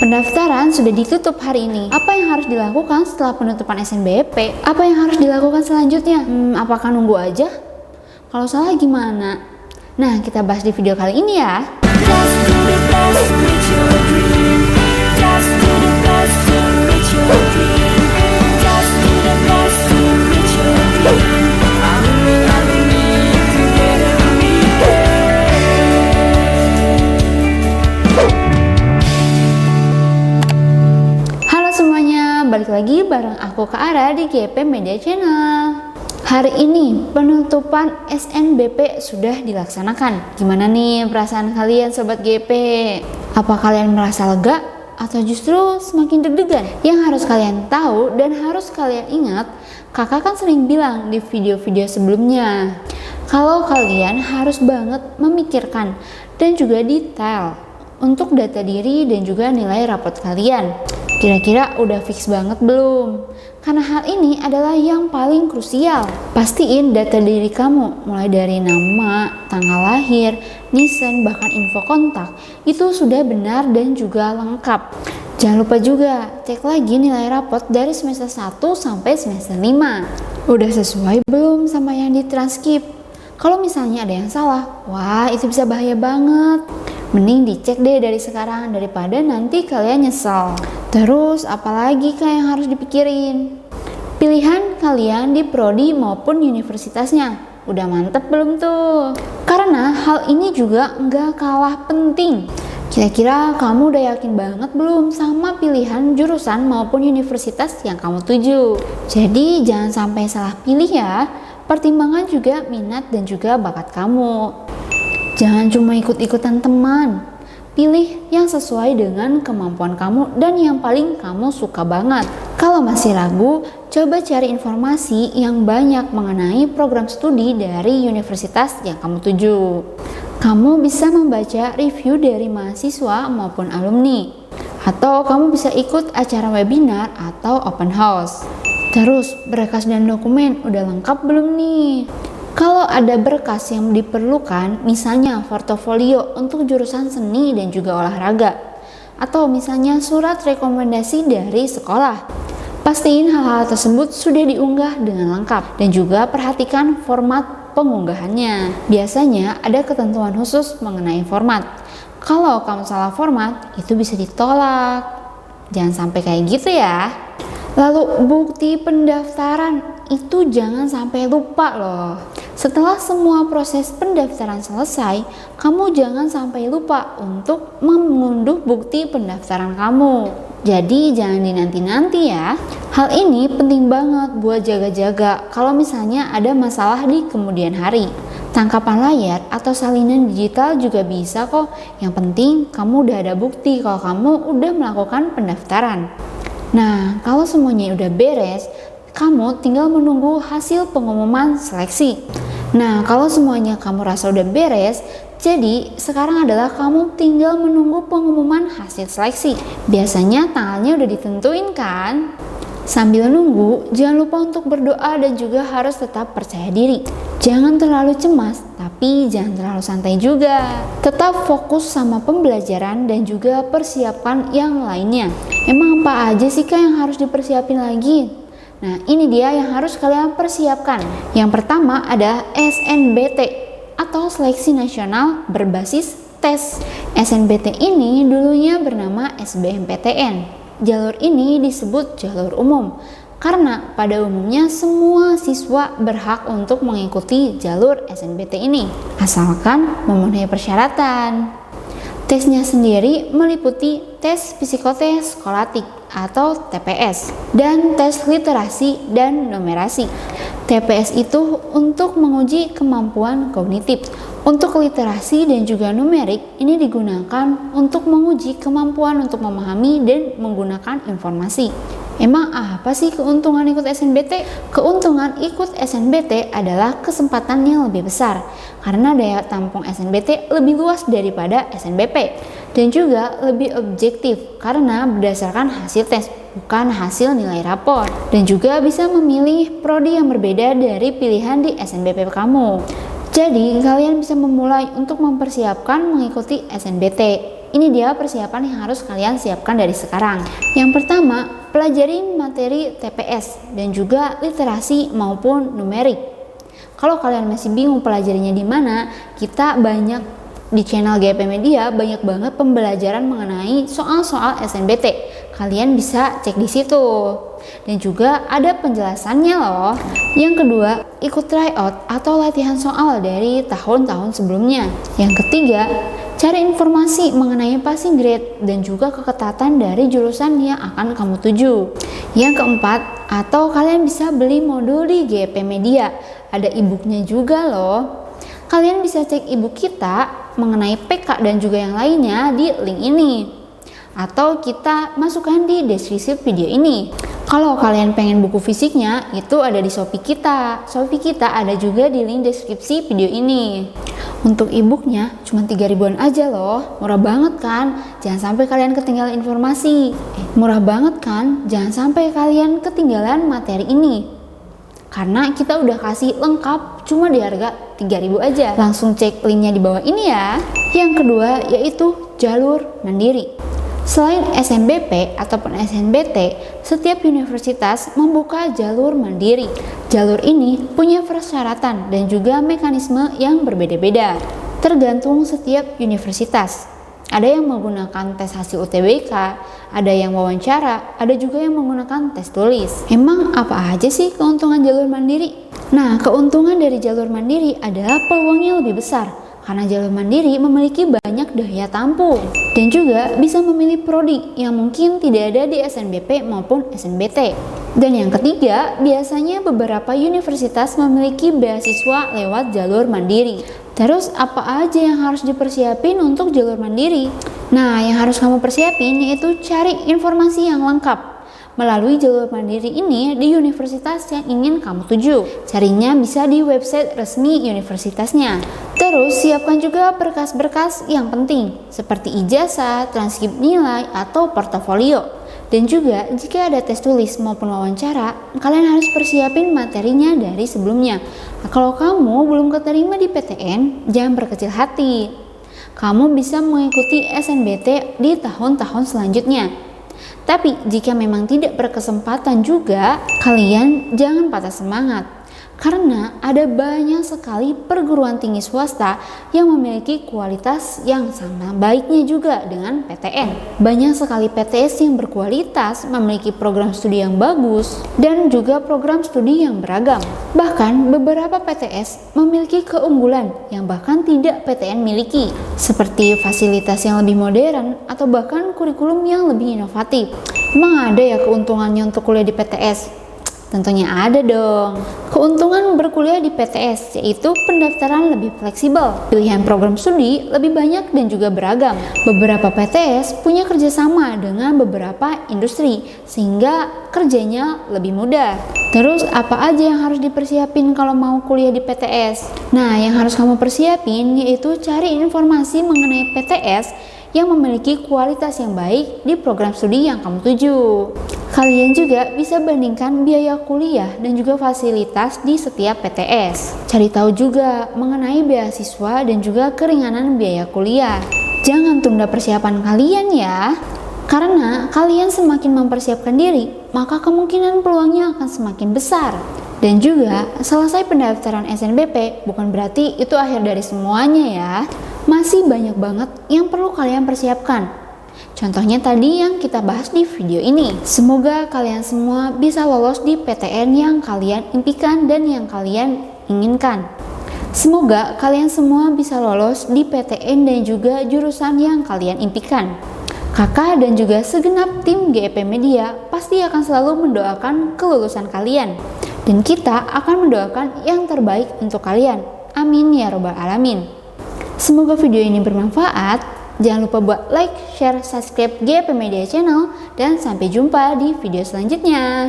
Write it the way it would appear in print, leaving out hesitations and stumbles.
Pendaftaran sudah ditutup hari ini. Apa yang harus dilakukan setelah penutupan SNBP? Apa yang harus dilakukan selanjutnya? Apakah nunggu aja? Kalau salah gimana? Nah, kita bahas di video kali ini ya. Balik lagi bareng aku Kak Ara di GP Media Channel. Hari ini penutupan SNBP sudah dilaksanakan. Gimana nih perasaan kalian sobat GP? Apa kalian merasa lega atau justru semakin deg-degan? Yang harus kalian tahu dan harus kalian ingat, kakak kan sering bilang di video-video sebelumnya, kalau kalian harus banget memikirkan dan juga detail untuk data diri dan juga nilai rapot kalian. Kira-kira udah fix banget belum? Karena hal ini adalah yang paling krusial. Pastiin data diri kamu, mulai dari nama, tanggal lahir, nisan, bahkan info kontak, itu sudah benar dan juga lengkap. Jangan lupa juga cek lagi nilai rapot dari semester 1 sampai semester 5. Udah sesuai belum sama yang ditranskrip? Kalau misalnya ada yang salah, wah itu bisa bahaya banget. Mending dicek deh dari sekarang daripada nanti kalian nyesel. Terus apalagi kah yang harus dipikirin? Pilihan kalian di prodi maupun universitasnya. Udah mantep belum tuh? Karena hal ini juga nggak kalah penting. Kira-kira kamu udah yakin banget belum sama pilihan jurusan maupun universitas yang kamu tuju? Jadi jangan sampai salah pilih ya. Pertimbangan juga minat dan juga bakat kamu. Jangan cuma ikut-ikutan teman. Pilih yang sesuai dengan kemampuan kamu dan yang paling kamu suka banget. Kalau masih ragu, coba cari informasi yang banyak mengenai program studi dari universitas yang kamu tuju. Kamu bisa membaca review dari mahasiswa maupun alumni. Atau kamu bisa ikut acara webinar atau open house. Terus, berkas dan dokumen udah lengkap belum nih? Kalau ada berkas yang diperlukan, misalnya portofolio untuk jurusan seni dan juga olahraga, atau misalnya surat rekomendasi dari sekolah, pastiin hal-hal tersebut sudah diunggah dengan lengkap dan juga perhatikan format pengunggahannya. Biasanya ada ketentuan khusus mengenai format. Kalau kamu salah format, itu bisa ditolak. Jangan sampai kayak gitu ya. Lalu bukti pendaftaran itu jangan sampai lupa loh. Setelah semua proses pendaftaran selesai, kamu jangan sampai lupa untuk mengunduh bukti pendaftaran kamu. Jadi jangan dinanti-nanti ya. Hal ini penting banget buat jaga-jaga kalau misalnya ada masalah di kemudian hari. Tangkapan layar atau salinan digital juga bisa kok. Yang penting kamu udah ada bukti kalau kamu udah melakukan pendaftaran. Nah, kalau semuanya udah beres, kamu tinggal menunggu hasil pengumuman seleksi. Nah, kalau semuanya kamu rasa udah beres, jadi sekarang adalah kamu tinggal menunggu pengumuman hasil seleksi. Biasanya tanggalnya udah ditentuin kan? Sambil nunggu, jangan lupa untuk berdoa dan juga harus tetap percaya diri. Jangan terlalu cemas, tapi jangan terlalu santai juga. Tetap fokus sama pembelajaran dan juga persiapan yang lainnya. Emang apa aja sih Kak yang harus dipersiapin lagi? Nah, ini dia yang harus kalian persiapkan. Yang pertama ada SNBT atau Seleksi Nasional Berbasis Tes. SNBT ini dulunya bernama SBMPTN. Jalur ini disebut jalur umum karena pada umumnya semua siswa berhak untuk mengikuti jalur SNBT ini asalkan memenuhi persyaratan. Tesnya sendiri meliputi tes psikotes skolatik atau TPS dan tes literasi dan numerasi. TPS itu untuk menguji kemampuan kognitif. Untuk literasi dan juga numerik ini digunakan untuk menguji kemampuan untuk memahami dan menggunakan informasi. Emang apa sih keuntungan ikut SNBT? Keuntungan ikut SNBT adalah kesempatan yang lebih besar karena daya tampung SNBT lebih luas daripada SNBP dan juga lebih objektif karena berdasarkan hasil tes bukan hasil nilai rapor, dan juga bisa memilih prodi yang berbeda dari pilihan di SNBP kamu. Jadi kalian bisa memulai untuk mempersiapkan mengikuti SNBT. Ini dia persiapan yang harus kalian siapkan dari sekarang. Yang pertama, pelajari materi TPS dan juga literasi maupun numerik. Kalau kalian masih bingung pelajarinya di mana, kita banyak di channel GP Media banyak banget pembelajaran mengenai soal-soal SNBT. Kalian bisa cek di situ. Dan juga ada penjelasannya loh. Yang kedua, ikut tryout atau latihan soal dari tahun-tahun sebelumnya. Yang ketiga, cari informasi mengenai passing grade dan juga keketatan dari jurusan yang akan kamu tuju. Yang keempat, atau kalian bisa beli modul di GP Media. Ada e-booknya juga loh. Kalian bisa cek e-book kita mengenai PK dan juga yang lainnya di link ini. Atau kita masukkan di deskripsi video ini. Kalau kalian pengen buku fisiknya, itu ada di Shopee kita. Shopee kita ada juga di link deskripsi video ini. Untuk e-booknya cuma 3 ribuan aja loh. Murah banget kan? Jangan sampai kalian ketinggalan informasi. Murah banget kan? Jangan sampai kalian ketinggalan materi ini. Karena kita udah kasih lengkap cuma di harga 3.000 aja. Langsung cek linknya di bawah ini ya. Yang kedua yaitu jalur mandiri. Selain SNBP ataupun SNBT, setiap universitas membuka jalur mandiri. Jalur ini punya persyaratan dan juga mekanisme yang berbeda-beda, tergantung setiap universitas. Ada yang menggunakan tes hasil UTBK, ada yang wawancara, ada juga yang menggunakan tes tulis. Emang apa aja sih keuntungan jalur mandiri? Nah, keuntungan dari jalur mandiri adalah peluangnya lebih besar karena jalur mandiri memiliki banyak daya tampung dan juga bisa memilih prodi yang mungkin tidak ada di SNBP maupun SNBT. Dan yang ketiga, biasanya beberapa universitas memiliki beasiswa lewat jalur mandiri. Terus apa aja yang harus dipersiapin untuk jalur mandiri? Nah, yang harus kamu persiapin yaitu cari informasi yang lengkap melalui jalur mandiri ini di universitas yang ingin kamu tuju. Carinya bisa di website resmi universitasnya. Terus siapkan juga berkas-berkas yang penting seperti ijazah, transkrip nilai, atau portofolio. Dan juga jika ada tes tulis maupun wawancara, kalian harus persiapin materinya dari sebelumnya. Nah, kalau kamu belum keterima di PTN, jangan berkecil hati. Kamu bisa mengikuti SNBT di tahun-tahun selanjutnya. Tapi jika memang tidak berkesempatan juga, kalian jangan patah semangat. Karena ada banyak sekali perguruan tinggi swasta yang memiliki kualitas yang sama baiknya juga dengan PTN. Banyak sekali PTS yang berkualitas, memiliki program studi yang bagus, dan juga program studi yang beragam. Bahkan beberapa PTS memiliki keunggulan yang bahkan tidak PTN miliki, seperti fasilitas yang lebih modern atau bahkan kurikulum yang lebih inovatif. Emang ada ya keuntungannya untuk kuliah di PTS? Tentunya ada dong. Keuntungan berkuliah di PTS yaitu pendaftaran lebih fleksibel, pilihan program studi lebih banyak dan juga beragam. Beberapa PTS punya kerjasama dengan beberapa industri sehingga kerjanya lebih mudah. Terus apa aja yang harus dipersiapin kalau mau kuliah di PTS? Nah, yang harus kamu persiapin yaitu cari informasi mengenai PTS yang memiliki kualitas yang baik di program studi yang kamu tuju. Kalian juga bisa bandingkan biaya kuliah dan juga fasilitas di setiap PTS. Cari tahu juga mengenai beasiswa dan juga keringanan biaya kuliah. Jangan tunda persiapan kalian ya. Karena kalian semakin mempersiapkan diri, maka kemungkinan peluangnya akan semakin besar. Dan juga, selesai pendaftaran SNBP bukan berarti itu akhir dari semuanya ya. Masih banyak banget yang perlu kalian persiapkan. Contohnya tadi yang kita bahas di video ini. Semoga kalian semua bisa lolos di PTN yang kalian impikan dan yang kalian inginkan. Semoga kalian semua bisa lolos di PTN dan juga jurusan yang kalian impikan. Kakak dan juga segenap tim GP Media pasti akan selalu mendoakan kelulusan kalian. Dan kita akan mendoakan yang terbaik untuk kalian. Amin ya robbal alamin. Semoga video ini bermanfaat. Jangan lupa buat like, share, subscribe GP Media Channel. Dan sampai jumpa di video selanjutnya.